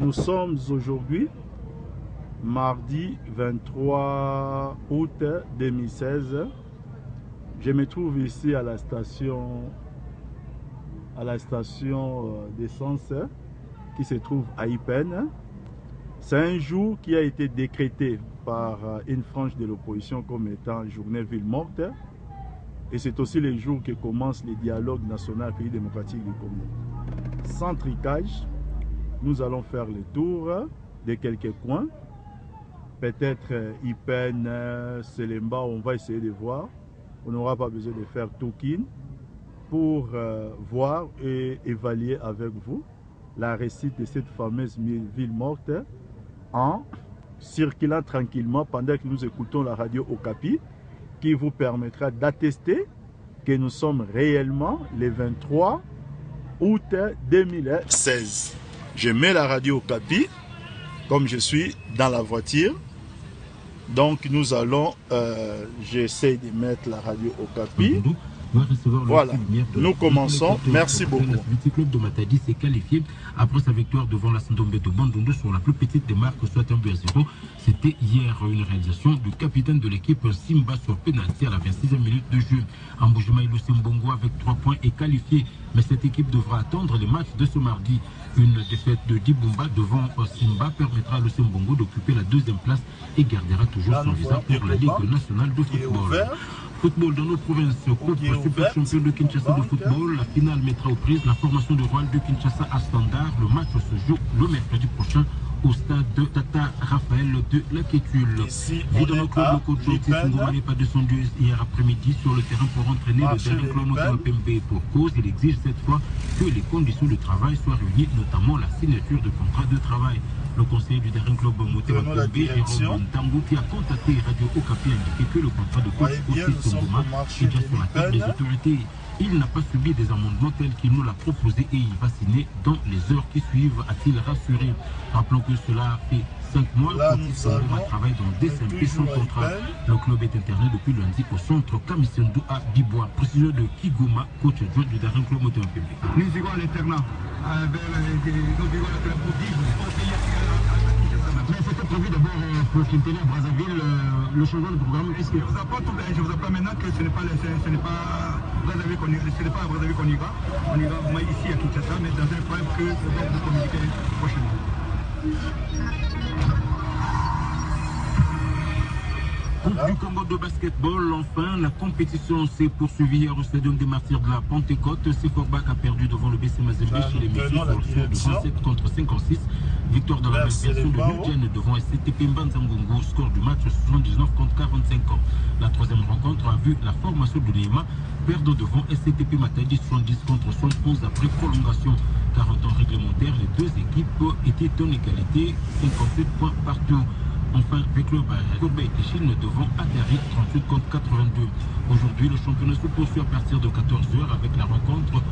Nous sommes aujourd'hui mardi 23 août 2016. Je me trouve ici à la station d'essence qui se trouve à Ipen. C'est un jour qui a été décrété par une frange de l'opposition comme étant journée ville morte. Et c'est aussi le jour que commence le dialogue national pays démocratique du Congo. Sans tricage, nous allons faire le tour de quelques coins. Peut-être Ipen, Selemba, on va essayer de voir. On n'aura pas besoin de faire Tokin pour voir et évaluer avec vous la réussite de cette fameuse ville morte en circulant tranquillement pendant que nous écoutons la radio Okapi qui vous permettra d'attester que nous sommes réellement le 23 août 2016. Je mets la radio Okapi comme je suis dans la voiture. Donc nous allons, j'essaie de mettre la radio Okapi. Voilà, nous commençons. Merci beaucoup. Le club de Matadi s'est qualifié après sa victoire devant la Sandombe de Bandundu sur la plus petite des marques, soit 1-0. C'était hier une réalisation du capitaine de l'équipe Simba sur pénalty à la 26e minute de jeu. Amboujima Ilou Simbongo avec 3 points est qualifié, mais cette équipe devra attendre les matchs de ce mardi. Une défaite de Dibumba devant Simba permettra à Lusimbongo d'occuper la 2e place et gardera toujours son visa pour la Ligue nationale de football. Football dans nos provinces, Coupe super champion de Kinshasa de football. La finale mettra aux prises la formation de Royal de Kinshasa à Standard. Le match se joue le mercredi prochain au stade de Tata Raphaël de la Quétule. Vu dans nos clubs, le coach Otis Ngoma n'est pas descendu hier après-midi sur le terrain pour entraîner le dernier club Moto Pembe. Pour cause, il exige cette fois que les conditions de travail soient réunies, notamment la signature de contrat de travail. Le conseiller du dernier club Motema Pembe, Jérôme Ntambou, qui a contacté Radio Okapi, a indiqué que le contrat de coach Otis Ngoma est déjà sur la table des autorités. Il n'a pas subi des amendements tels qu'il nous l'a proposé et il va signer dans les heures qui suivent, a-t-il rassuré. Rappelons que cela fait 5 mois qu'Otis Ngoma travaille dans DSMP sans contrat. Le club est interné depuis lundi au centre Kamisendo à Bibois. Précision de Kigoma, coach adjoint du dernier club Motema Pembe. Nous irons à l'internat mais c'était prévu d'abord pour Quintana à Brazzaville, le changement de programme. Est-ce que je vous apprends maintenant que ce n'est pas Brazzaville qu'on ira, ce n'est pas à Brazzaville qu'on ira. On ira ici à Kinshasa, mais dans un point que vous communiquer prochainement. Coupe du Congo de basketball, enfin, la compétition s'est poursuivie hier au stadium des Martyrs de la Pentecôte. Seforbach a perdu devant le BC Mazembe chez les messieurs sur le score de 27 contre 56. Victoire de la même version de Lugene devant SCTP Mbanzangongo, score du match 79 contre 45 ans. La troisième rencontre a vu la formation de Neymar perdre devant SCTP Matadi 70 contre 71 après prolongation. 40 ans réglementaires, les deux équipes étaient en égalité, 57 points partout. Enfin, le club Courbet et Chine devant Atari 38 contre 82. Aujourd'hui, le championnat se poursuit à partir de 14h avec la rencontre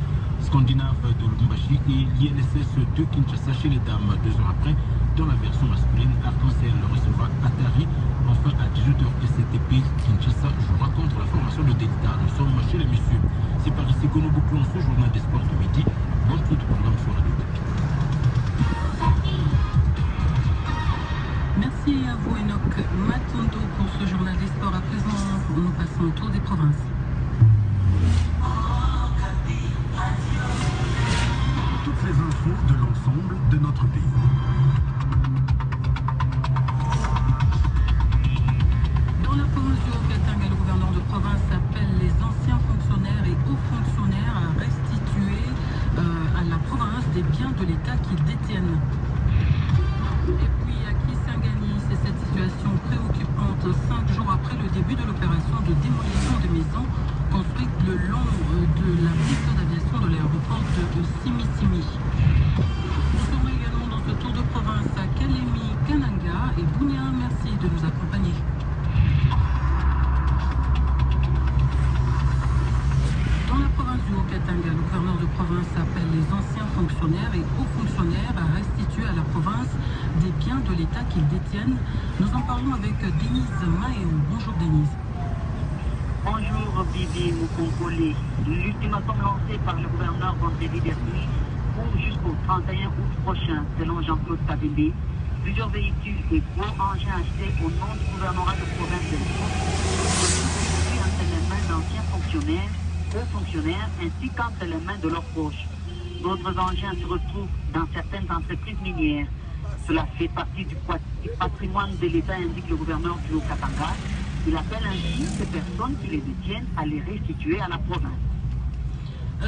scandinave de Lubumbashi et l'INSS de Kinshasa chez les dames. 2 heures après, dans la version masculine, Arc-en-Ciel recevra Atari. Enfin, à 18h, SCTP Kinshasa jouera contre la formation de Delta. Nous sommes chez les messieurs. C'est par ici que nous bouclons ce journal des sports de midi. Bonne suite du programme sur Radio. Merci à vous Enoch Matondo pour ce journal des sports. À présent, nous passons au tour des provinces. Toutes les infos de l'ensemble de notre pays. Dans la province du Haut-Katanga, le gouverneur de province appelle les anciens fonctionnaires et hauts fonctionnaires à restituer à la province des biens de l'État qu'ils détiennent. Et puis à Kisangani, c'est cette situation préoccupante 5 jours après le début de l'opération de démolition de maisons construites le long de la piste d'aviation de l'aéroport de Simisimi. Nous serons également dans ce tour de province à Kalemi, Kananga et Bounia. Merci de nous accompagner. Dans la province du Haut-Katanga, le gouverneur de province appelle les anciens fonctionnaires et hauts fonctionnaires à restituer à la province des biens de l'État qu'ils détiennent. Nous en parlons avec Denise Maéo. Bonjour Denise. Bonjour Bibi Moukonkoli. L'ultimatum lancé par le gouverneur vendredi dernier cours jusqu'au 31 août prochain, selon Jean-Claude Kabembe. Plusieurs véhicules et gros engins achetés au nom du gouvernorat de province de Lyon se trouvent aujourd'hui entre les mains d'anciens fonctionnaires, hauts fonctionnaires, ainsi qu'entre les mains de leurs proches. D'autres engins se retrouvent dans certaines entreprises minières. Cela fait partie du patrimoine de l'État, indique le gouverneur du Haut-Katanga. Il appelle ainsi ces personnes qui les détiennent à les restituer à la province.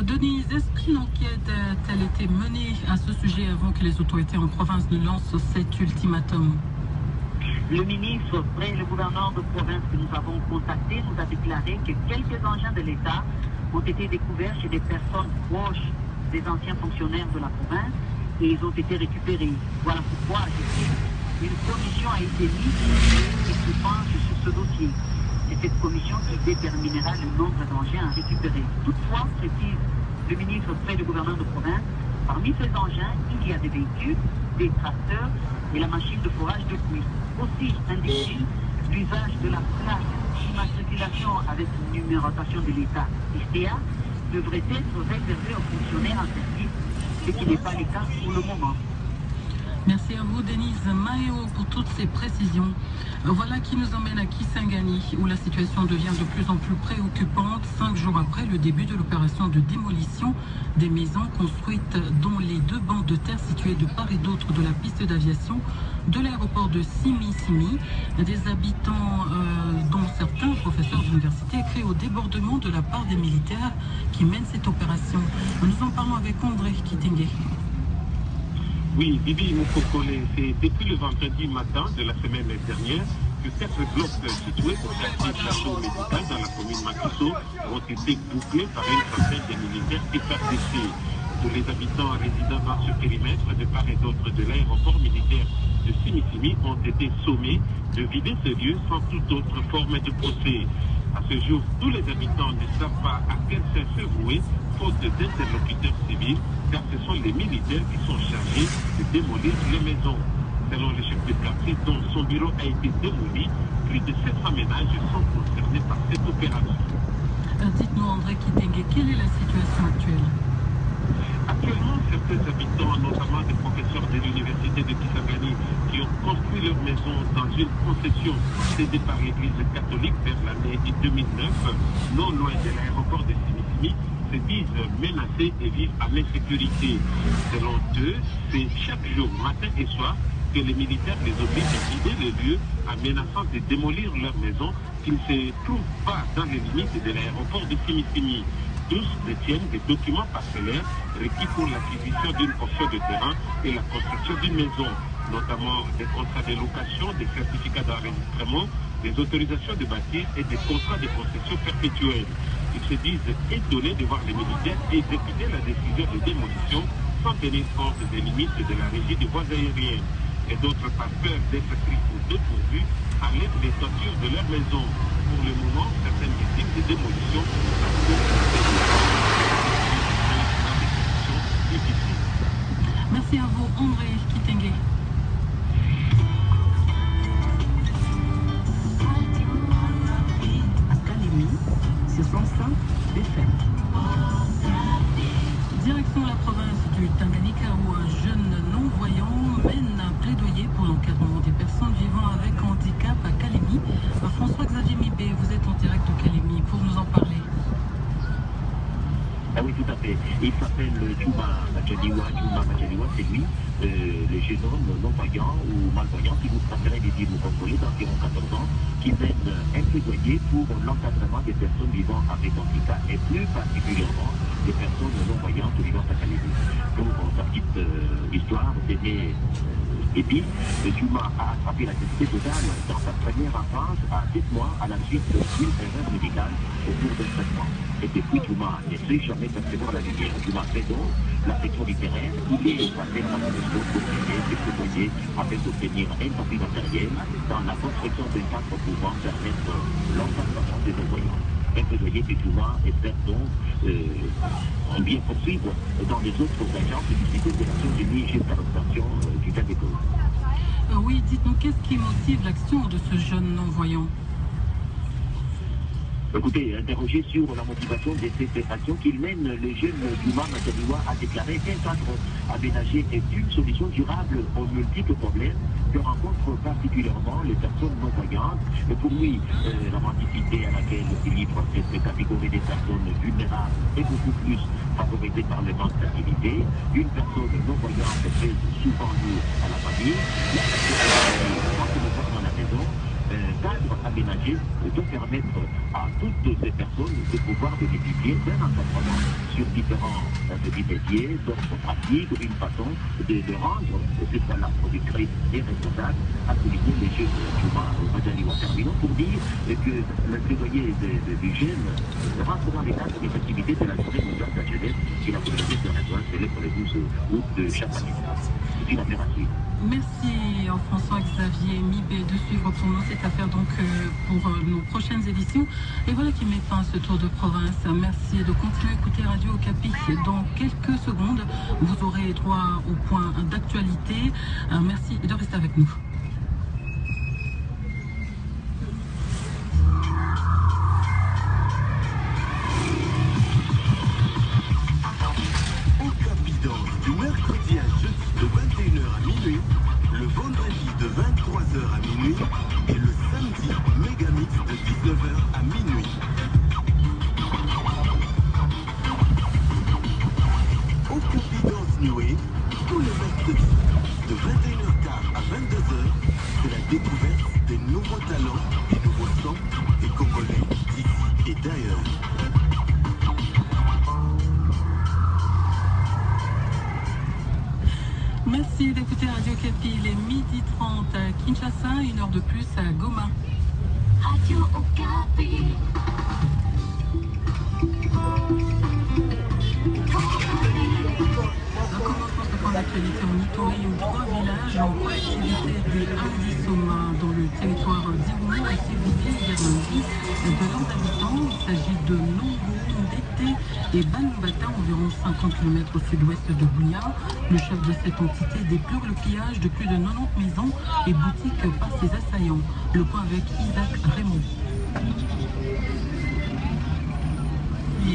Denise, est-ce qu'une enquête a-t-elle été menée à ce sujet avant que les autorités en province ne lancent cet ultimatum? Le ministre, près le gouverneur de province que nous avons contacté, nous a déclaré que quelques engins de l'État ont été découverts chez des personnes proches des anciens fonctionnaires de la province et ils ont été récupérés. Voilà pourquoi, une commission a été mise et se penche sur ce dossier. C'est cette commission qui déterminera le nombre d'engins à récupérer. Toutefois, précise le ministre près le gouverneur de province, parmi ces engins, il y a des véhicules, des tracteurs et la machine de forage de pluie. Aussi, indique-t-il, l'usage de la plaque d'immatriculation avec une numérotation de l'État, STA, devrait être réservé aux fonctionnaires en service, ce qui n'est pas le cas pour le moment. Merci à vous, Denise Maéo, pour toutes ces précisions. Voilà qui nous emmène à Kisangani, où la situation devient de plus en plus préoccupante, 5 jours après le début de l'opération de démolition des maisons construites dans les 2 bancs de terre situés de part et d'autre de la piste d'aviation de l'aéroport de Simi-Simi. Des habitants, dont certains professeurs d'université, créent au débordement de la part des militaires qui mènent cette opération. Nous en parlons avec André Kitenge. Oui, Bibi Moukokole, c'est depuis le vendredi matin de la semaine dernière que 4 blocs situés au quartier Château Médical dans la commune Makiso ont été bouclés par une trentaine de militaires FARDC. Tous les habitants résidant dans ce périmètre de part et d'autre de l'aéroport militaire de Simi-Simi ont été sommés de vider ce lieu sans toute autre forme de procès. À ce jour, tous les habitants ne savent pas à quel sens se vouer, faute d'interlocuteurs civils, car ce sont les militaires qui sont chargés de démolir les maisons. Selon le chef de quartier dont son bureau a été démoli, plus de 700 ménages sont concernés par cette opération. Dites-nous, André Kitenge, quelle est la situation actuelle? Actuellement, certains habitants, notamment des professeurs de l'université de Kisangani, qui ont construit leur maison dans une concession cédée par l'église catholique vers l'année 2009, non loin de l'aéroport de Simi-Simi, se disent menacés et vivent en insécurité. Selon eux, c'est chaque jour, matin et soir, que les militaires les obligent à vider les lieux en menaçant de démolir leurs maisons qui ne se trouvent pas dans les limites de l'aéroport de Simi-Simi. Tous détiennent des documents parcellaires requis pour l'acquisition d'une portion de terrain et la construction d'une maison, notamment des contrats de location, des certificats d'enregistrement, des autorisations de bâtir et des contrats de concession perpétuelle. Ils se disent étonnés de voir les militaires exécuter la décision de démolition sans tenir compte des limites de la régie des voies aériennes. Et d'autres, par peur d'être pris au dépourvu, enlèvent les toitures de leur maison. Pour le moment, certaines victimes de démolition Merci à vous, André Kitenge. Académie, ce sont ça, des faits. Direction la province du Tanganyika où un jeune non-voyant mène un plaidoyer pour l'encadrement des personnes vivant avec handicap à Kalemi. François-Xavier Mibé, vous êtes en direct de Kalemi pour nous en parler. Ah oui, tout à fait. Il s'appelle Juma Machadiwa. Juma Machadiwa, c'est lui, le jeune homme non-voyant ou malvoyant, si vous préférez les dire congolais, d'environ 14 ans, qui mène un plaidoyer pour l'encadrement des personnes vivant avec handicap et plus particulièrement des personnes non-voyantes vivant à Kalemi. Pour sa petite histoire, c'était Epi, Juma a attrapé la nécessité totale dans sa première enfance à 7 mois à la suite d'une erreur médicale au cours d'un traitement. Et depuis, Juma ne sait jamais percevoir la lumière. Juma fait donc la section littéraire. Il est passé à la commission pour créer des plaidoyers afin d'obtenir un papier matériel dans la construction d'un cadre pouvant permettre l'encadrement des non-voyants. Un plaidoyer que Juma espère donc bien poursuivre dans les autres agences du système des Nations Unies jusqu'à l'obtention du cas des causes. Oui, dites-nous, qu'est-ce qui motive l'action de ce jeune non-voyant? Écoutez, interrogé sur la motivation de cette action qu'il mène, le jeune Djouma Majaliwa a déclaré qu'un cadre aménagé est une solution durable aux multiples problèmes que rencontrent particulièrement les personnes non-voyantes. Pour lui, la mendicité à laquelle se livre cette catégorie des personnes vulnérables est beaucoup plus favorisée par le manque d'activité. Une personne non-voyante pèse souvent lourd à la famille. La personne quand on le voit dans la maison, cadre aménagé doit permettre à toutes ces personnes de pouvoir bénéficier d'un encadrement sur différents métiers, d'ordre pratique, une façon de rendre cette fois-là productrice et responsable, à souligner les jeunes Djouma Majaliwa. Terminons pour dire que le plaidoyer du jeune rentre dans les cadres des activités de la journée mondiale de la jeunesse qui la communauté de Réseau célèbre le 12 août de chaque année. C'est une affaire à suivre. Merci François-Xavier Mibé de suivre pour nous cette affaire donc pour nos prochaines éditions. Et voilà qui met fin à ce tour de province. Merci de continuer à écouter Radio Okapi. Dans quelques secondes, vous aurez droit au point d'actualité. Merci de rester avec nous. Okapi danse du mercredi à jeudi de 21h à minuit, le vendredi de 23h à minuit et le samedi Megamix de 19h à minuit. Okapi danse Nué, tous les mercredis de 21h15 à 22h, c'est la découverte des nouveaux talents, des nouveaux sons, des Congolais d'ici et d'ailleurs. Merci d'écouter Radio Okapi, il est 12h30 à Kinshasa, 1 heure de plus à Goma. Radio Okapi. L'actualité en Ituri, où 3 villages en collectivité du Ardisoma dans le territoire d'Irumu ont été vidés hier lundi de leurs habitants. Il s'agit de Nongo, Ndete et Banumbata, environ 50 km au sud-ouest de Bunia. Le chef de cette entité déplore le pillage de plus de 90 maisons et boutiques par ses assaillants. Le point avec Isaac Raymond.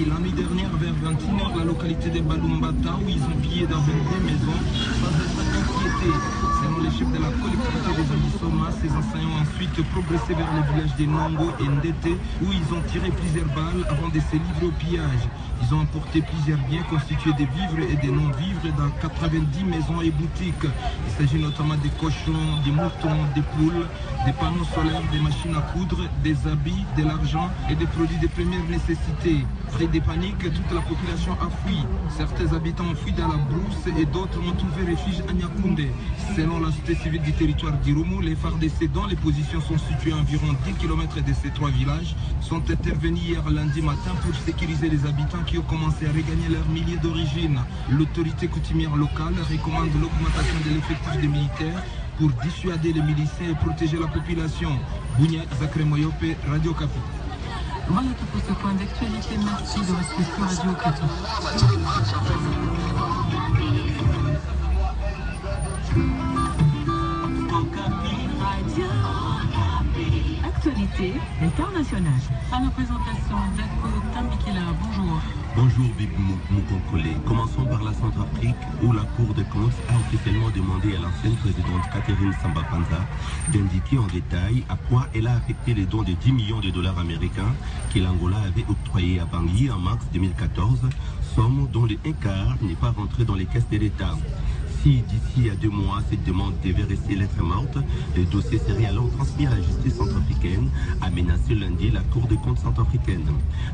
La nuit dernière, vers 21h, la localité de Balumbata, où ils ont pillé dans 22 maisons, sans être inquiétés. Selon les chefs de la collectivité des Ardisoma, ces assaillants ont ensuite progressé vers le village de Nongo et Ndete, où ils ont tiré plusieurs balles avant de se livrer au pillage. Ils ont emporté plusieurs biens constitués de vivres et de non-vivres dans 90 maisons et boutiques. Il s'agit notamment des cochons, des moutons, des poules, des panneaux solaires, des machines à coudre, des habits, de l'argent et des produits de première nécessité. Pris des paniques, toute la population a fui. Certains habitants ont fui dans la brousse et d'autres ont trouvé refuge à Nyakoundé. Selon la société civile du territoire d'Irumu, les FARDC dont les positions sont situées à environ 10 km de ces 3 villages sont intervenus hier lundi matin pour sécuriser les habitants qui ont commencé à regagner leur milieu d'origine. L'autorité coutumière locale recommande l'augmentation de l'effectif des militaires pour dissuader les miliciens et protéger la population. Bounia Zakre Moyope, Radio Okapi. Voilà tout pour ce point d'actualité. Merci de rester sur Radio Okapi. Actualité internationale. À la présentation, Dako Tambikila, bonjour. Bonjour Big Moukokole. Commençons par la Centrafrique où la Cour des comptes a officiellement demandé à l'ancienne présidente Catherine Samba-Panza d'indiquer en détail à quoi elle a affecté les dons de 10 millions de dollars américains que l'Angola avait octroyés à Bangui en mars 2014, somme dont le 1/4 n'est pas rentré dans les caisses de l'État. Si d'ici à 2 mois cette demande devait rester lettre morte, le dossier serait alors transmis à la justice centrafricaine, a menacé lundi la Cour des comptes centrafricaine.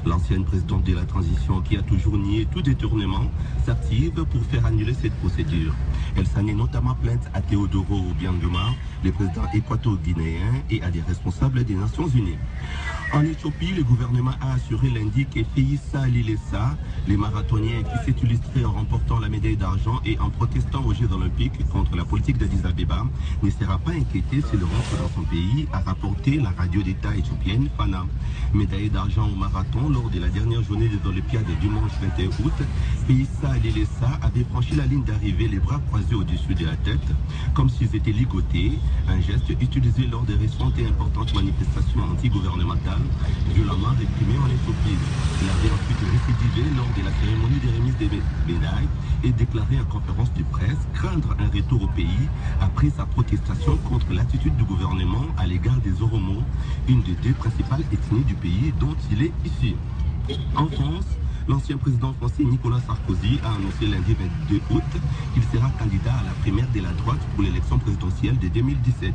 L'ancienne présidente de la transition, qui a toujours nié tout détournement, s'active pour faire annuler cette procédure. Elle s'en est notamment plainte à Théodoro Obiangema, le président équato-guinéen, et à des responsables des Nations Unies. En Éthiopie, le gouvernement a assuré lundi que Feyissa Lilesa, les marathoniens qui s'est illustré en remportant la médaille d'argent et en protestant aux Jeux olympiques contre la politique d'Addis Abeba, ne sera pas inquiété s'il rentre dans son pays, a rapporté la radio d'État éthiopienne Fana. Médaille d'argent au marathon lors de la dernière journée des Olympiades dimanche 21 août, Feyissa Lilesa avait franchi la ligne d'arrivée les bras croisés au-dessus de la tête, comme s'ils étaient ligotés, un geste utilisé lors des récentes et importantes manifestations anti-gouvernementales illégal, violemment réprimé en Éthiopie. Il avait ensuite récidivé lors de la cérémonie des remises des médailles et déclaré en conférence de presse craindre un retour au pays après sa protestation contre l'attitude du gouvernement à l'égard des Oromo, une des deux principales ethnies du pays dont il est issu. En France, l'ancien président français Nicolas Sarkozy a annoncé lundi 22 août qu'il sera candidat à la primaire de la droite pour l'élection présidentielle de 2017.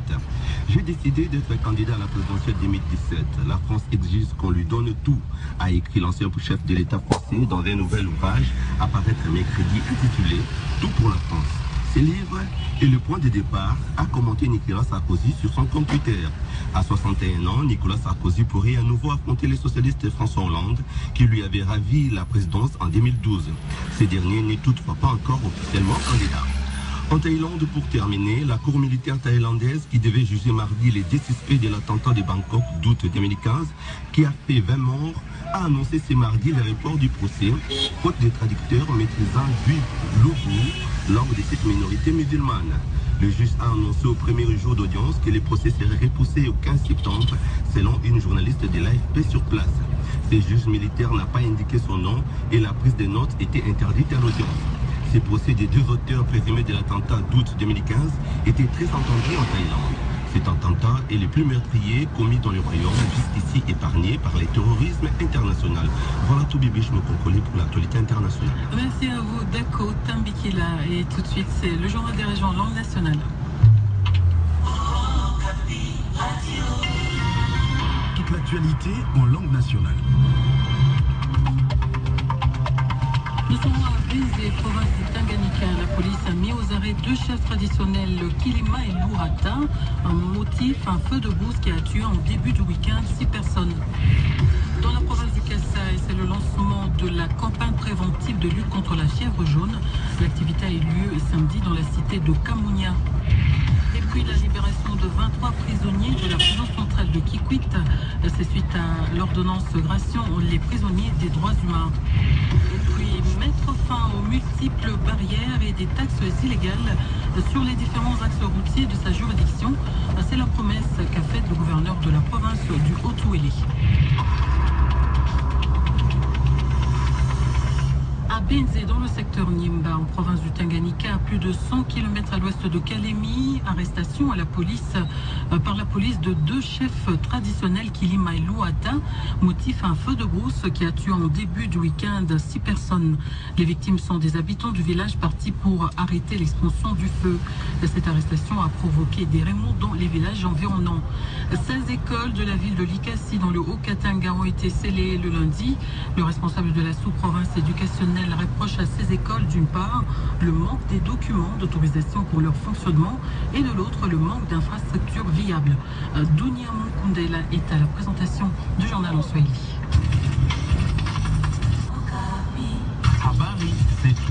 J'ai décidé d'être candidat à la présidentielle 2017. La France exige qu'on lui donne tout, a écrit l'ancien chef de l'État français dans un nouvel ouvrage à paraître mercredi intitulé « Tout pour la France ». Ce livre est le point de départ, a commenté Nicolas Sarkozy sur son compte Twitter. À 61 ans, Nicolas Sarkozy pourrait à nouveau affronter les socialistes François Hollande, qui lui avait ravi la présidence en 2012. Ce dernier n'est toutefois pas encore officiellement candidat. En Thaïlande, pour terminer, la cour militaire thaïlandaise qui devait juger mardi les 10 suspects de l'attentat de Bangkok d'août 2015, qui a fait 20 morts, a annoncé ce mardi le report du procès, faute de traducteurs maîtrisant du lourou lors de cette minorité musulmane. Le juge a annoncé au premier jour d'audience que le procès serait repoussé au 15 septembre, selon une journaliste de l'AFP sur place. Ce juge militaire n'a pas indiqué son nom et la prise de notes était interdite à l'audience. Ce procès des deux auteurs présumés de l'attentat d'août 2015 était très entendu en Thaïlande. Cet attentat est le plus meurtrier commis dans le royaume, jusqu'ici épargné par le terrorisme international. Voilà tout Bibiche Mokonkoli pour l'actualité internationale. Merci à vous, Dako Tambikila. Et tout de suite, c'est le journal des régions langue nationale. Toute l'actualité en langue nationale. Nous sommes à Binzé, province de Tanganyika. La police a mis aux arrêts deux chefs traditionnels, Kilima et Lourata, un motif, un feu de brousse qui a tué en début du week-end 6 personnes. Dans la province du Kasaï, c'est le lancement de la campagne préventive de lutte contre la fièvre jaune. L'activité a eu lieu samedi dans la cité de Kamounia. Et puis la libération de 23 prisonniers de la prison centrale de Kikwit. C'est suite à l'ordonnance Gration, les prisonniers des droits humains. Et puis mettre fin aux multiples barrières et des taxes illégales sur les différents axes routiers de sa juridiction. C'est la promesse qu'a faite le gouverneur de la province du Haut-Ouélé. À Binzé, dans le secteur Nimba, en province du Tanganyika, à plus de 100 km à l'ouest de Kalemi, arrestation à la police, par la police de deux chefs traditionnels, Kilima et Lourata, motif un feu de brousse qui a tué en début du week-end 6 personnes. Les victimes sont des habitants du village partis pour arrêter l'expansion du feu. Cette arrestation a provoqué des remous dans les villages environnants. 16 écoles de la ville de Likasi dans le Haut-Katanga ont été scellées le lundi. Le responsable de la sous-province éducationnelle reproche à ces écoles d'une part le manque des documents d'autorisation pour leur fonctionnement et de l'autre le manque d'infrastructures viables. Dunia Mukundela est à la présentation du journal en Swahili. Habari zetu.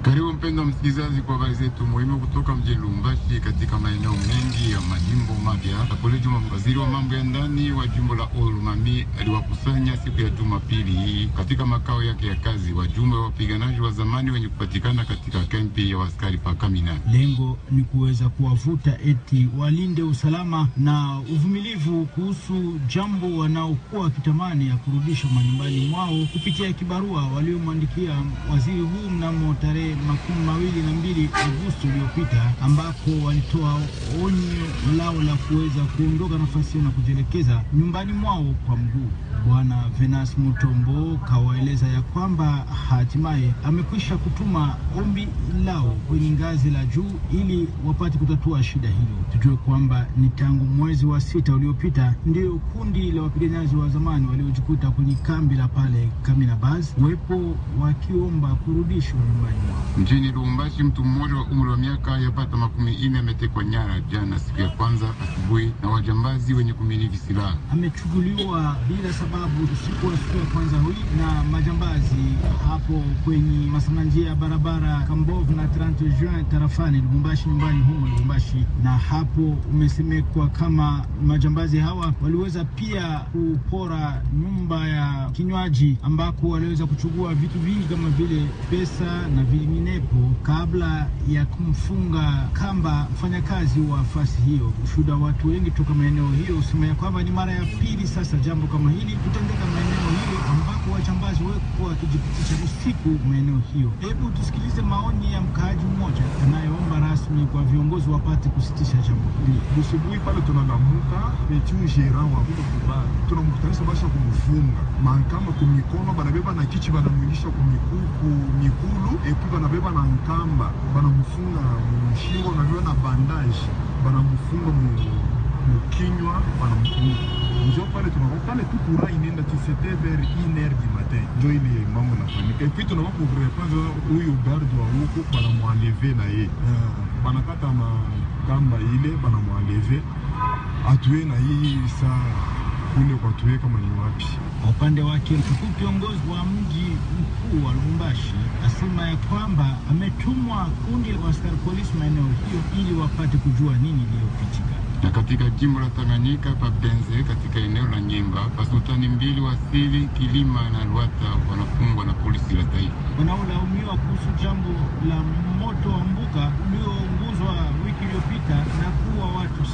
Karibu mpendwa msikilizaji kwa habari zetu muhimu kutoka mjini Lubumbashi katika maeneo mengi ya majimbo mapya. Hapo Juma, waziri wa mambo ya ndani wa jimbo la Olumami aliwakusanya siku ya Jumapili hii katika makao yake ya kazi wajumbe wa wapiganaji wa zamani wenye kupatikana katika kampi ya askari pa Kamina. Lengo ni kuweza kuwavuta eti walinde usalama na uvumilivu kuhusu jambo wanaokuwa wakitamani ya kurudisha manyumbani mwao kupitia kibarua waliomwandikia waziri huu mnamo tarehe 22 Agosti uliopita, ambako walitoa onyo lao la kuweza kuondoka nafasi na kujielekeza nyumbani mwao kwa mguu. Bwana Venance Mutombo kawaeleza ya kwamba hatimaye amekwisha kutuma ombi lao kwenye ngazi la juu ili wapate kutatua shida hilo. Tujue kwamba ni tangu mwezi wa 6 uliopita ndio kundi la wapiganaji wa zamani waliojikuta kwenye kambi la pale Kamina Base wepo wakiomba kurudishwa nyumbani mwao. Mjini Lubumbashi, mtu mmoja wa umri wa miaka yapata 40 ametekwa nyara jana siku ya kwanza asubuhi na wajambazi wenye kumiliki silaha. Amechukuliwa bila sababu usiku wa siku ya kwanza hii na majambazi hapo kwenye masamanjia ya barabara Kambovu na 30 Juin tarafani Lubumbashi, nyumbani humo Lubumbashi. Na hapo umesemekwa kama majambazi hawa waliweza pia kupora nyumba ya kinywaji ambako waliweza kuchukua vitu vingi kama vile pesa na vinginevyo. hapo kabla ya kumfunga kamba mfanyakazi wa fasi hiyo. Ushuhuda watu wengi toka maeneo hiyo usema kwamba ni mara ya pili sasa jambo kama hili kutendeka maeneo hiyo ambako wachambazi wako wakijipitisha usiku maeneo hiyo. Hebu tusikilize maoni ya mkaaji mmoja anayeomba rasmi kwa viongozi wapate kusitisha jambo hili. Usubuhi pale tunalamuka petiu gérant wa huko kubali tunamkutanisha basha kumfunga mankamba kumikono banabeba na kichi banamwilisha kumikulu epi banabeba na nkamba banamfunga mshingo banabeba na bandage banamfunga mukinywa banamfunga njo pale tunakuwa pale tu kura inenda tu c'était vers 1h du matin njo ile mambo nafanyika epi tunakuwa kurepondre huyu garde wa huko banamwaleve na ye banakata makamba ile banamwaleve atuwe na hii saa kule kwa tuwe kama ni wapi. Kwa upande wake mkuu kiongozi wa mji mkuu wa Lubumbashi asema ya kwamba ametumwa kundi la askari polisi maeneo hiyo ili wapate kujua nini iliyopitika. Na katika jimbo la Tanganyika pa Benze katika eneo la Nyemba pasultani mbili wasili Kilima na Luata wanafungwa na polisi la taifa. Wanaolaumiwa kuhusu jambo la moto wa mbuga uliounguzwa wiki iliyopita na kuua watu 6.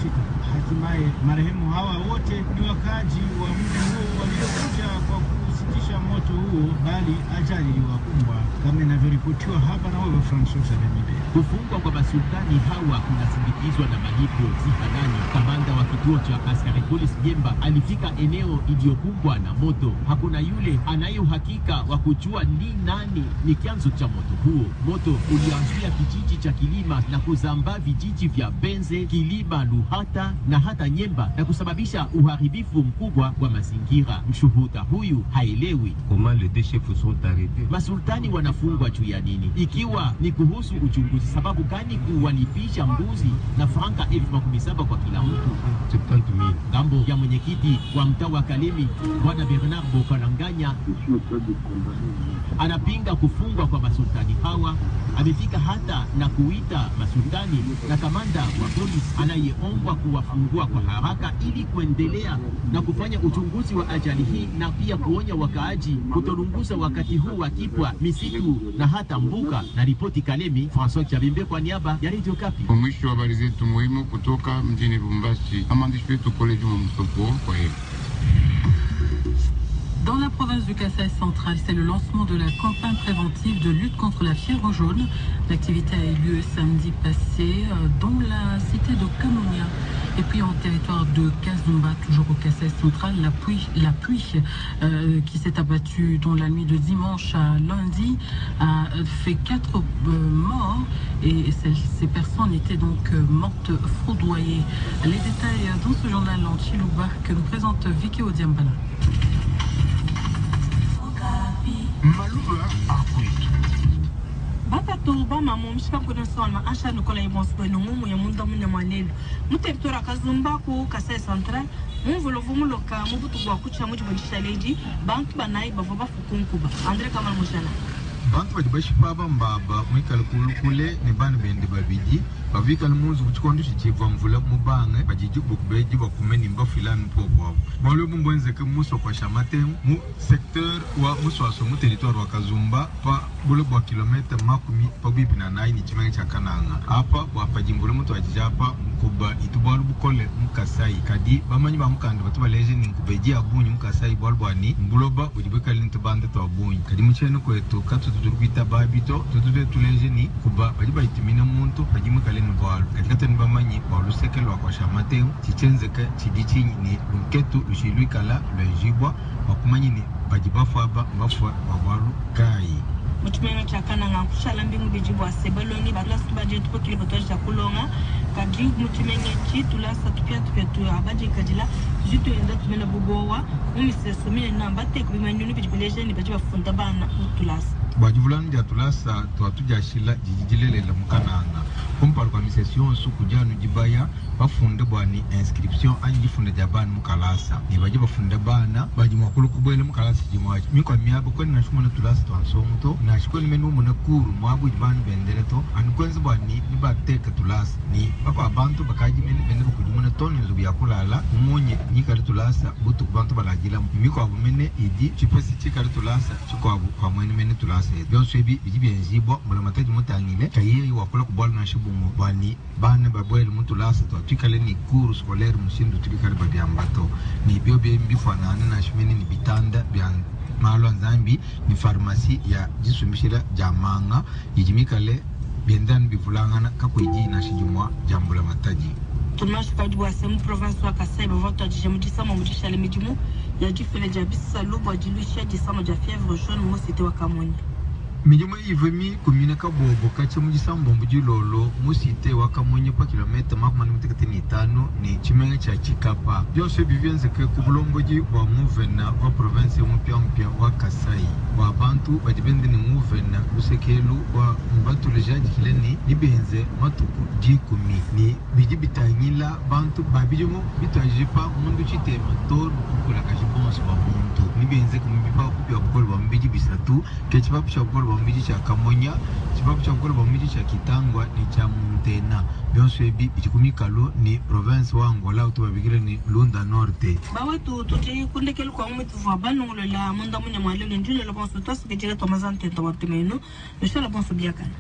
Hatimaye marehemu hawa wote ni wakaji wa mji huo waliokuja kwa kusitisha moto huo, bali ajali iliwakumba kama inavyoripotiwa hapa na wewe Francois Xavier. Kufungwa kwa masultani hawa kunasindikizwa na malipo zihalani. Kamanda wa kituo cha askari polisi Nyemba alifika eneo iliyokumbwa na moto. Hakuna yule anayeuhakika wa kujua ni nani ni chanzo cha moto huo. Moto ulianzia kijiji cha Kilima na kuzambaa vijiji vya Benze, Kilima, Luhata na hata Nyemba na kusababisha uharibifu mkubwa wa mazingira. Mshuhuda huyu haelewi comment les deux chefs sont arrêtés. Masultani wanafungwa juu ya nini? Ikiwa ni kuhusu uchunguzi, sababu gani kuwalipisha mbuzi na franka 17,000 kwa kila mtu? 70,000. Gambo ya mwenyekiti wa mtaa wa Kalemi Bwana Bernard Bokalanganya anapinga kufungwa kwa masultani hawa. Amefika hata na kuita masultani na kamanda wa polisi anayeombwa kuwafungua kwa haraka ili kuendelea na kufanya uchunguzi wa ajali hii na pia kuonya wakaaji kutolunguza wakati huu wakipwa misitu na hata mbuga. Na ripoti Kalemi, François Chabimbe kwa niaba ya Radio Kapi. Kwa mwisho wa habari zetu muhimu kutoka mjini Lubumbashi, mwandishi wetu Kole Juma Msoko kwa heri. Dans la province du Kasaï central, c'est le lancement de la campagne préventive de lutte contre la fièvre jaune. L'activité a eu lieu samedi passé dans la cité de Kamounia. Et puis en territoire de Kazumba, toujours au Kasaï central, la pluie qui s'est abattue dans la nuit de dimanche à lundi a fait 4 morts et ces personnes étaient donc mortes foudroyées. Les détails dans ce journal en Chilouba que nous présente Vicky Odiambala. Malula Afrique. Batato bama mumshika kuna sana asha nukola ibonspo nungumu ya munda munya manelo muteritora Kazumba ku Kasai Central mumvulovu muloka mubutu bwa kucha muji bwishaleji bantu banayi bavo bafukunkuba Andre Kamal Mujana bantu badibashipa bambaba mwikala kulukule ne bana bende babiji bavikala munzu kuchikondo chichiva mvula mubange bajiji bokubeji bakumeni mbafilani mpobwabo balo mumbwenzeke muso kwa shamatemu mu secteur wa muswaso mu territoire wa Kazumba pa bulo bwa kilomita makumi pabipi na 9 ni chimenge cha Kananga apa bwapajimbule mutu ajijapa mkuba itubwalu bukole mukasai kadi bamanyi bamukanda batu baleje ni nkubeji abunyi mukasai bwalbwani mbuloba ujibwekali ntubande to abunyi kadi mucheno kwetu katu tuturubita babito tutude tuleje ni kuba bajiba itimina muntu bajimukale nubwalu katika tani bamanyi bwalusekelwa kwa shamateu chichenzeke chidichi ni lunketu lushilwikala lwejibwa wakumanyi ni bajibafu aba mbafwa wabwalu kai mutumeno cha Kananga kushala mbingu bijibwa sebeloni badla subaje tupo kilipotoa cha kulonga kadri mutumenye chitu la satupia tu abaje kadila jitu enda tumena bubowa umisesomene namba te kubimanyuni bijibuleje ni bajiba funda bana utulasa bajivulani ya tulasa tuatujashila jijijilele la Mukananga comme par organisation sukujanu jibaya bafunde bwani inscription anji funde jaban mukalasa ni baje bafunde bana baje makulu kubwele mukalasa jimwaji miko miabo kwani nashumana tulasa twansonto na shikoni menu muna kuru mwabu jibani bendele to anikwenzi bwani ni bateka tulasa ni bako abantu bakaji meni bende kujumana toni nzubu ya kulala umonye nyikari tulasa butu kubantu balajila miko abumene idi chipesi chikari tulasa chiko abu kwa mwene meni tulasa byonso ebi bijibenzibo mula mataji mutangile kaye wakula kubwala na shibumu bwani bana babwele mutulasa to tukale ni kuru scolaire mushindu tukikari babyambato ni byo bifana na shimeni ni bitanda bya malo nzambi ni farmasi ya jisumishira jamanga yijimikale biendan bivulangana kakwiji na shijumwa jambula mataji Tomash Kadwa semu province wa Kasai bavoto ajijemu disama mujisha le midimu ya jifele jabisa lubo ajilusha disama ja fièvre jaune mosite wa Kamonyi. Mijimo ivemi kumine kabobo kache mujisambo mbujilolo musite wakamonye pa kilomita makumani mutekatini itano ni chimenga cha Chikapa. Byose bivenze ke kubulomboji wa muvena wa province mpya wa Kasai. Wa bantu bajibende ni muvena usekelu wa mbatu lejaji kileni nibenze matuku jikumi ni bijibitanyila bantu babijimo bitajipa mundu chitema toro kukula kajibonsi wa muntu nibenze kumibipa kupya kukolo wa mbiji bisatu kechipapu cha kukolo bambiji cha Kamonya chipapu cha kukolo bambiji cha Kitangwa ni cha Muntena byonso ebi bichikumikalo ni province wa Angola utubabigire ni Lunda Norte bawe tuti kundekelu kwa umetu vwa banungulo la munda munya mwalelo njule la bonso tosi kejile tomazante tawatemenu nishala bonso biakana.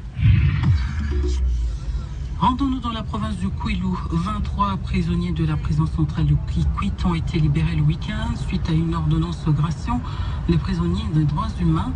Rendons-nous dans la province du Kwilu. 23 prisonniers de la prison centrale de Kikwit ont été libérés le week-end suite à une ordonnance de gratification. Les prisonniers des droits humains,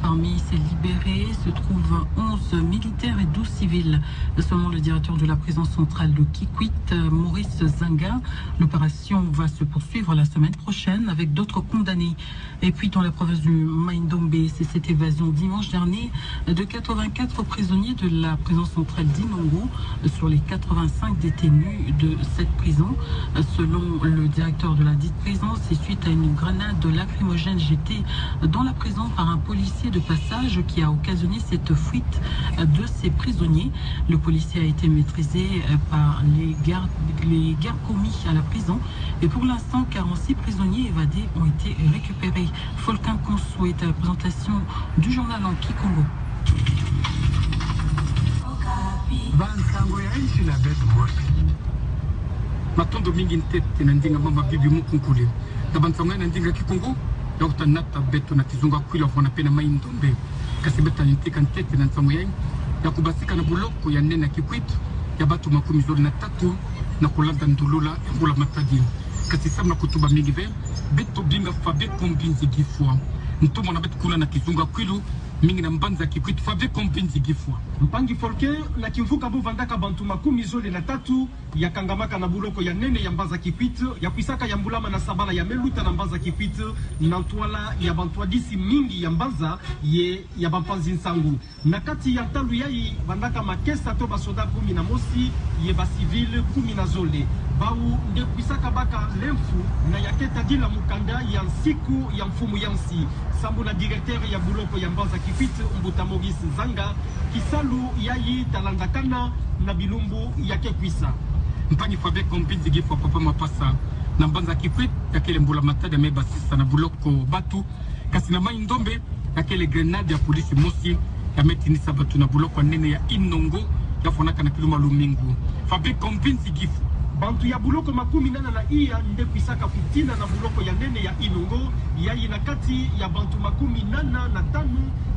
parmi ces libérés se trouvent 11 militaires et 12 civils. Selon le directeur de la prison centrale de Kikwit, Maurice Zanga, l'opération va se poursuivre la semaine prochaine avec d'autres condamnés. Et puis dans la province du Maindombe, c'est cette évasion dimanche dernier de 84 prisonniers de la prison centrale d'Inongo sur les 85 détenus de cette prison. Selon le directeur de la dite prison, c'est suite à une grenade lacrymogène jetée dans la prison par un policier de passage qui a occasionné cette fuite de ces prisonniers. Le policier a été maîtrisé par les gardes commis à la prison et pour l'instant 46 prisonniers évadés ont été récupérés. Folkin Konsou est à la présentation du journal en Kikongo. Bansango ya nchi na betu wote matondo mingi ntete na ndinga mama bibi mukunkule na bansango ya ndinga Kikongo ya kutanata betu na kizunga kwila fona pena Maindombe kasi beta ntika ntete na nsango ya kubasika na buloko ya nena Kikwit ya batu 13 na kulanda ndulula ya mbula matadi kasi samna kutuba mingi ve betu binga fabe kombinzi gifwa ntumo na betu kula na kizunga kwilu mingi na mbanza Kikwit fabe kombinzi gifwa mpangi folke na kimvuka bu vandaka bantu 13 ya kangamaka na buloko ya nene ya mbanza Kikwit ya kwisaka ya mbulama na sabala ya meluta na mbanza Kikwit na ntwala ya bantu adisi mingi ya mbanza ya bampanzi nsangu na kati ya talu yai vandaka makesa to basoda 11 ye ba civil 10 bau nde kwisaka baka lemfu na yaketa dila mukanda ya nsiku ya mfumu ya nsi sambu na directeur ya buloko ya mbanza Kikwit Mbuta Maurice Zanga kisalu yayi talandakana na bilumbu yake kwisa mpangi fabe kompinzi gifwa papa mapasa na mbanza Kikwit yakele mbula matadi meba sisa na buloko batu kasi na Maindombe yakele grenade ya polisi mosi ya metinisa batu na buloko nene ya Inongo ya fonaka na kiluma lumingu fabe kompinzi gifwa bantu ya buloko 14 na iya nde kwisaka kutina na buloko ya nene ya Inongo yayi na kati ya bantu 85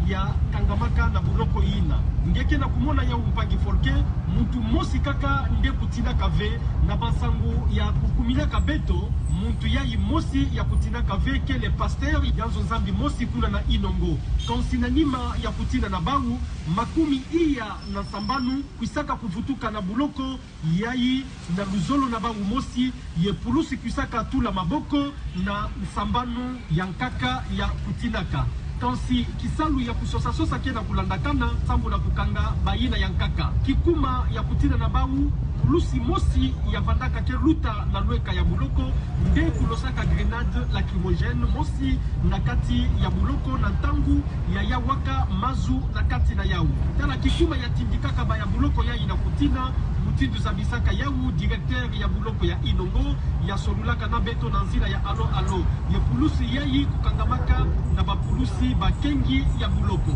ya kangamaka na buloko ina ngeke na kumona ya umpangi folke muntu mosi kaka nde kutina kave na bansango ya kukumila kabeto muntu yayi mosi ya kutina kave kele pasteur yanzo nzambi mosi kuna na Inongo konsinanima ya kutina na bangu 10 iya na sambanu kwisaka kuvutuka na buloko yayi na luzolo na bangu mosi ye pulusi kwisaka tula maboko na sambanu ya nkaka ya kutinaka kansi kisalu ya kusosa kena kulandakana sambu na kukanga bayina ya nkaka kikuma ya kutina na bawu pulusi mosi ya vandaka ke luta na lweka ya buloko nde kulosaka grenade lacrymogène mosi na kati ya buloko na ntangu ya yawaka mazu na kati na yawu tala kikuma ya tindikaka ba ya buloko ya ina kutina mutindu za bisaka yawu directeur ya buloko ya inongo ya solulaka na beto na nzila ya alo alo ya pulusi yayi kukangamaka na bapulusi bakengi ya buloko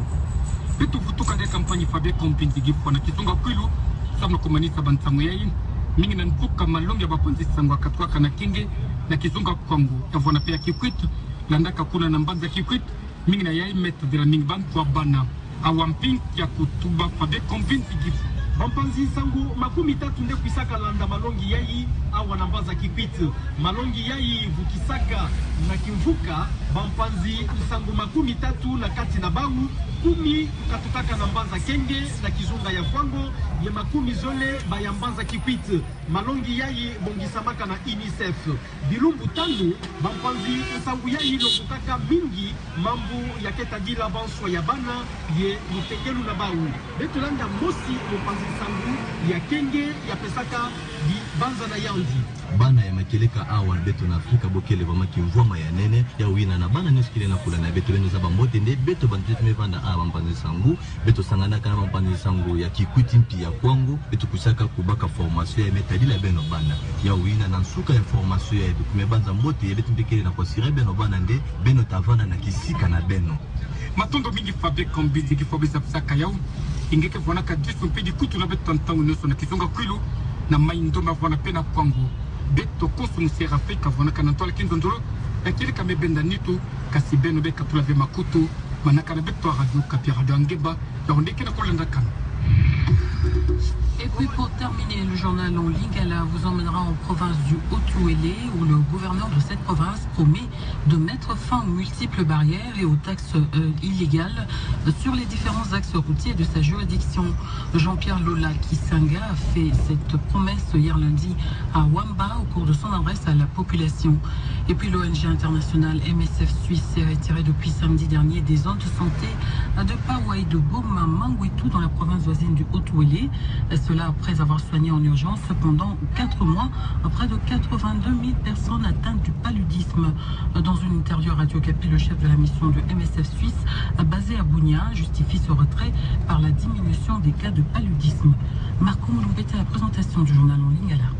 betu vutuka de kampanye fabe kompinti gifwa na kizunga kwilu samna kumanisa bantangu yayi mingi na ntuka malongi ya baponzi sangwa katwaka na kinge na kizunga kwangu yavona pia kikwitu landaka kuna na mbanza kikwitu mingi na yayi meta de la mingi bantu bana awamping ya kutuba fabe kompinti gifwa bampanzi sangu makumi tatu nde kuisaka landa malongi yayi awa na mbaza kipiti malongi yayi vukisaka na kimvuka bampanzi sangu makumi tatu na kati na bangu kumi katutaka na mbanza kenge na kizunga ya kwango ye makumi zole bayambanza kipiti malongi yayi bongisamaka na UNICEF bilumbu tanu bampanzi sangu yayi lokutaka mingi mambu ya ketadila banswa ya bana ye lutekelu na bawu betulanda mosi mpanzi sangu ya kenge ya pesaka di banza na yandi bana ya makeleka awa beto na Afrika bokele vama kimvoma ya nene ya wina na bana neskile na kula na beto beno za bambote nde beto bandit mevanda awa mpanzi sangu beto sangana kana mpanzi sangu ya kikwiti mpi ya kwangu beto kusaka kubaka formation ya metadila beno bana ya wina na nsuka ya formation ya edu kumebanza mbote ya beto mpekele na kwa sire beno bana nde beno tavana na kisika na beno matondo mingi fabe kombiti kifobe za psaka yau ingeke vona ka disu mpedi kutu na beto tantangu neso na kizunga kwilu na maindoma vona pena kwangu beto konsumusi Afrika vona kana tola kinzondolo yakili kame benda nitu kasi beno be katula ve makutu manaka na beto radio kapi radio angeba ya ondeke na kolanda kana. Et puis pour terminer, le journal en Lingala vous emmènera en province du Haut-Ouélé où le gouverneur de cette province promet de mettre fin aux multiples barrières et aux taxes illégales sur les différents axes routiers de sa juridiction. Jean-Pierre Lola Kisanga a fait cette promesse hier lundi à Wamba au cours de son adresse à la population. Et puis l'ONG internationale MSF Suisse s'est retirée depuis samedi dernier des zones de santé de Pawa et de Boma Mangwetu dans la province voisine du Haut-Ouélé. Cela après avoir soigné en urgence pendant 4 mois près de 82 000 personnes atteintes du paludisme. Dans une interview à Radio Capi, le chef de la mission de MSF Suisse, basé à Bounia, justifie ce retrait par la diminution des cas de paludisme. Marco Mouloubete à la présentation du journal en Lingala.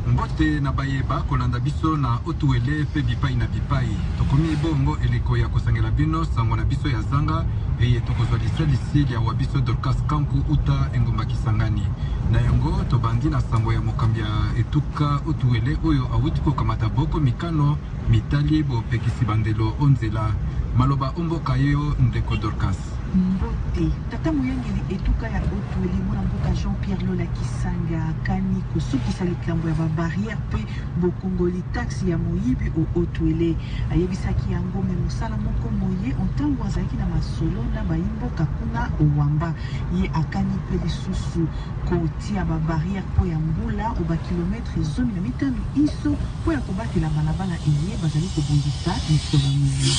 Mbote na bayeba kolanda biso na Haut-Ouélé pe bipai na bipai tokomi bongo eleko ya kosangela bino sango na biso ya zanga eye tokozwa lisali ya wabiso Dorcas Kanku uta engomba Kisangani na yango tobandi na sango ya mokambi ya etuka Haut-Ouélé oyo awuti kokamata boko mikano mitali bopekisi bandelo onzela maloba omboka yo ndeko Dorcas Mbote tata moyangeli etuka ya Haut-Ouélé mwana mboka Jean-Pierre Lola Kisanga kani kosukisa likambo ya barrière pe bokongoli taxi ya moyibi au Haut-Ouélé ayebisaki yango me mosala moko moye ontango azalaki na masolo na bayimboka kuna owamba ye akani pe lisusu kotia barrière po ya mbula o bakilometre 15 iso po ya kobatela balabala eye bazali kobongisa misolo mingi.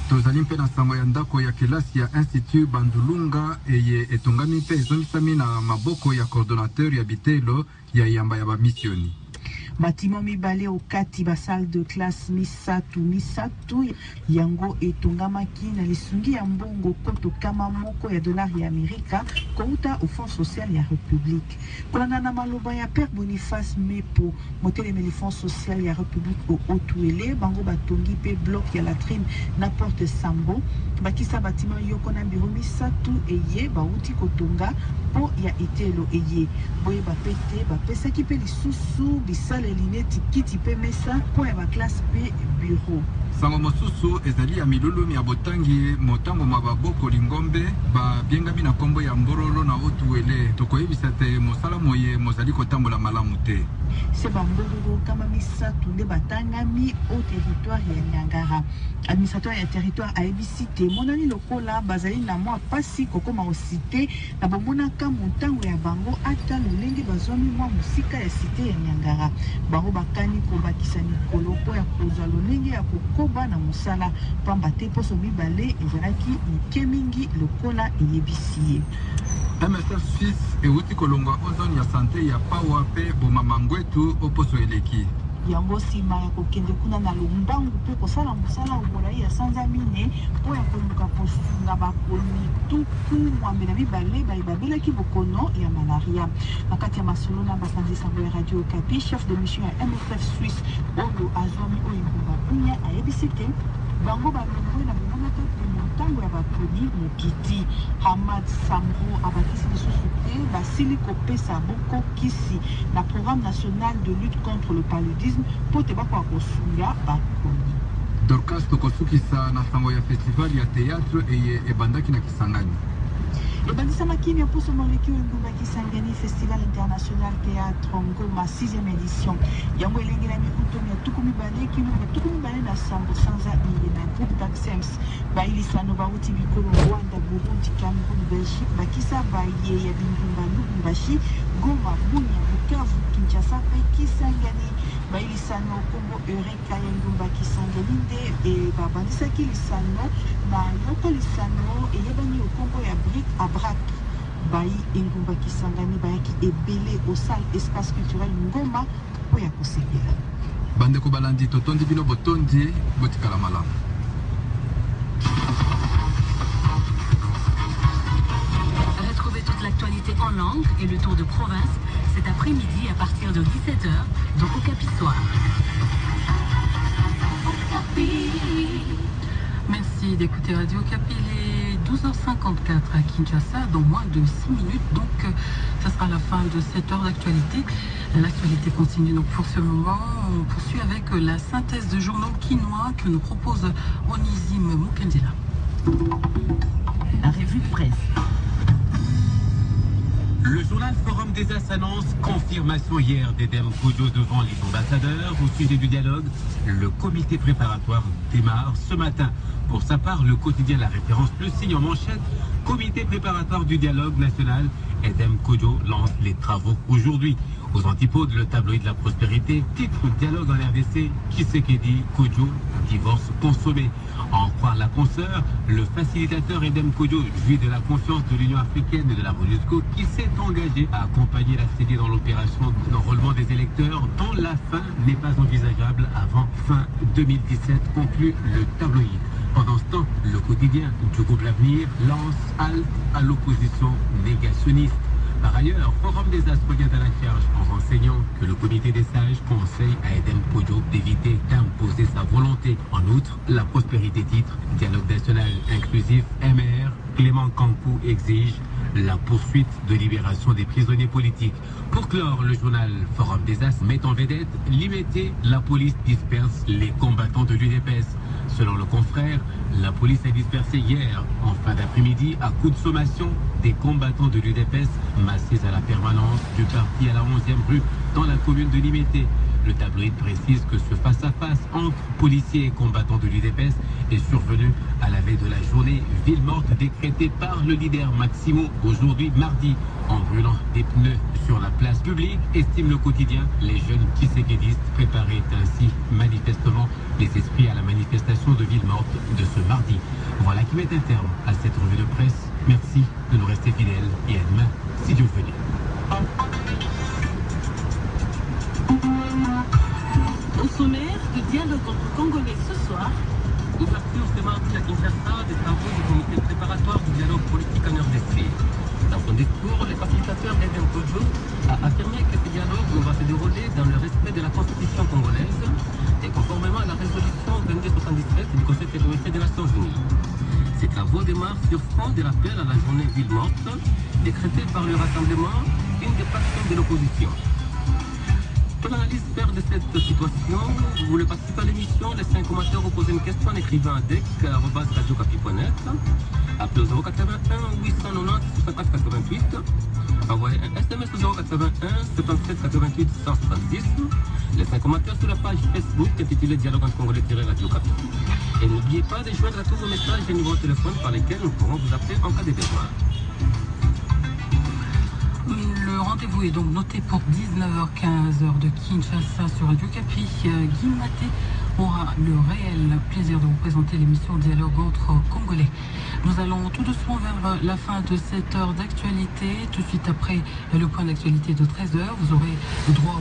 Tozali mpe na sango ya ndako ya kelasi ya Institut Bandulunga eye etongami mpe ezongisami na maboko ya coordonnateur ya bitelo ya yamba ya bamisioni. Bâtiment mibale au kati ba salle de classe misatu yango etongamaki na lisungi ya mbongo koto kama moko ya dolari ya Amerika kouta au Fonds social ya République. Kolanda na maloba ya Père Boniface Mepo moteleme le Fonds social ya République au Haut-Ouélé bango batongi pe bloc ya latrine na porte Sambo bakisa bâtiment yoko na biro misatu eye bauti kotonga po ya itelo eye boye bapete bapesaki pe lisusu bisale lineti kiti pe mesa po ya ba classe pe bureau. Sango mosusu ezali ya milulumi ya botangi motango mababoko lingombe ba biengami na kombo ya mborolo na Haut-Ouélé tokoyebisa te mosala moye mozali kotambola malamu te. Se bamborolo kama misatu nde batangami au territoire ya Niangara. Administrateur ya territoire ayebisi te monani lokola bazali na mwa pasi kokoma osite na bamonaka motango ya bango ata lolenge bazwami mwa musika ya site ya Niangara. Bango bakani kobakisa mikolo po ya kozwa lolenge ya kokoba bitumba na mosala pamba te poso mibale ezalaki moke mingi lokola eyebisi ye. MSF Suisse euti kolongwa ozone ya sante ya pawa mpe bomamangwetu oposo eleki. Yango nsima ya kokende kuna na lombangu mpe kosala mosala omolai ya sanza mine mpo ya koluka kosunga bakoni tuku mwambe na mibale babelaki bokono ya malaria. Na kati ya masolo na bapanzi sango ya Radio Okapi, chef de mission ya MSF Suisse oyo azwami oyo ngumba kunya ayebisi te bango balongwe na bomonaka ntango ya bakoni mokiti. Hamad Samro abakisi lisusu te basili kopesa bokokisi na programme national de lutte contre le paludisme mpo te bakoka kosunga bakoni. Dorcas tokosukisa na sango ya festival ya théâtre eye ebandaki na Kisangani. ebandisamaki mia poso moleki oyo ngumba Kisangani Festival International Théâtre Ngoma 6e édition. Yango elengelami kutomi ya tuku mibale kino ya tuku mibale na sambo sanza iye na groupe d'Axems bailisano bauti bikolo Rwanda, Burundi, Cameroun, Belgique bakisa baye ya bingumba Lubumbashi, Goma, Bunia, Bukavu, Kinshasa pe Kisangani bailisano Kongo Eureka ya ngumba Kisangani nde babandisaki lisano na yoko lisano eyebani okombo ya Brick Abrak bai engumba Kisangani bayaki ebele au salle espace culturel Ngoma po ya kosepela. Bandeko balandi totondi bino botondi botikala malamu. Retrouvez toute l'actualité en langue et le tour de province cet après-midi à partir de 17h dans Okapi Soir. Merci d'écouter Radio Okapi. Il est 12h54 à Kinshasa, dans moins de 6 minutes. Donc, ça sera la fin de cette heure d'actualité. L'actualité continue donc pour ce moment. On poursuit avec la synthèse de journaux quinois que nous propose Onizim Mukendila. La revue de presse. Le journal Forum des As annonce confirmation hier d'Edem Kojo devant les ambassadeurs au sujet du dialogue. Le comité préparatoire démarre ce matin. Pour sa part, le quotidien La Référence Plus signe en manchette comité préparatoire du dialogue national. Edem Kojo lance les travaux aujourd'hui. Aux antipodes, le tabloïd de la prospérité titre dialogue en RDC, Tshisekedi, Kojo, divorce consommé. En croire la consoeur, le facilitateur Edem Kojo jouit de la confiance de l'Union africaine et de la MONUSCO qui s'est engagé à accompagner la CD dans l'opération d'enrôlement des électeurs dont la fin n'est pas envisageable avant fin 2017, conclut le tabloïd. Pendant ce temps, le quotidien du groupe L'Avenir lance halte à l'opposition négationniste. Par ailleurs, Forum des As revient à la charge en renseignant que le comité des sages conseille à Edem Kojo d'éviter d'imposer sa volonté. En outre, la prospérité titre Dialogue national inclusif MR, Clément Kankou exige la poursuite de libération des prisonniers politiques. Pour clore, le journal Forum des As met en vedette l'immédiat, la police disperse les combattants de l'UDPS. Selon le confrère, la police a dispersé hier, en fin d'après-midi, à coup de sommation, des combattants de l'UDPS massés à la permanence du parti à la 11e rue dans la commune de Limete. Le tabloïd précise que ce face-à-face entre policiers et combattants de l'UDPS est survenu à la veille de la journée ville morte décrétée par le leader Maximo aujourd'hui mardi. En brûlant des pneus sur la place publique, estime le quotidien, les jeunes tshisekidistes préparaient ainsi manifestement les esprits à la manifestation de ville morte de ce mardi. Voilà qui met un terme à cette revue de presse. Merci de nous rester fidèles et à demain, si Dieu le veut. Au sommaire, le dialogue entre Congolais ce soir. Ouverture ce mardi à Kinshasa des travaux du comité préparatoire du dialogue politique en RDC. Dans son discours, le facilitateur Edem Kojo a affirmé que ce dialogue va se dérouler dans le respect de la constitution congolaise et conformément à la résolution 2277 du Conseil sécurité des Nations Unies. Ces travaux démarrent sur fond de l'appel à la journée ville morte, décrétée par le rassemblement, une des factions de l'opposition. Pour l'analyse faire de cette situation, vous voulez participer à l'émission, laissez un commentaire ou poser une question en écrivant à dec@radiocapi.net, appelez au 081 890 5488, envoyez un SMS au 081 77 88 170, laissez un commentaire sur la page Facebook intitulée Dialogue en Congolais-Radio Capi. Et n'oubliez pas de joindre à tous vos messages et numéros de téléphone par lesquels nous pourrons vous appeler en cas de besoin. Le rendez-vous est donc noté pour 19h15 heure de Kinshasa sur Radio Capi. Guy Maté aura le réel plaisir de vous présenter l'émission Dialogue entre Congolais. Nous allons tout doucement vers la fin de cette heure d'actualité. Tout de suite après le point d'actualité de 13h, vous aurez le droit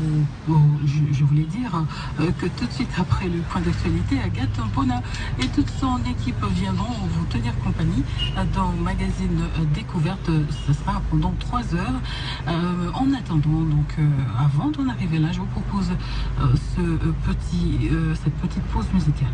je voulais dire que tout de suite après le point d'actualité, Agathe Mpona et toute son équipe viendront vous tenir compagnie dans le magazine Découverte. Ce sera pendant 3 heures. En attendant, donc, avant d'en arriver là, je vous propose cette petite pause musicale.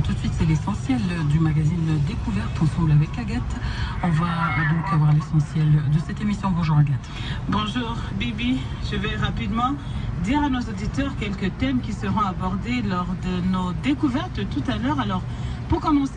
Tout de suite, c'est l'essentiel du magazine Découverte, ensemble avec Agathe. On va donc avoir l'essentiel de cette émission. Bonjour Agathe. Bonjour Bibi, je vais rapidement dire à nos auditeurs quelques thèmes qui seront abordés lors de nos découvertes tout à l'heure. Alors, pour commencer,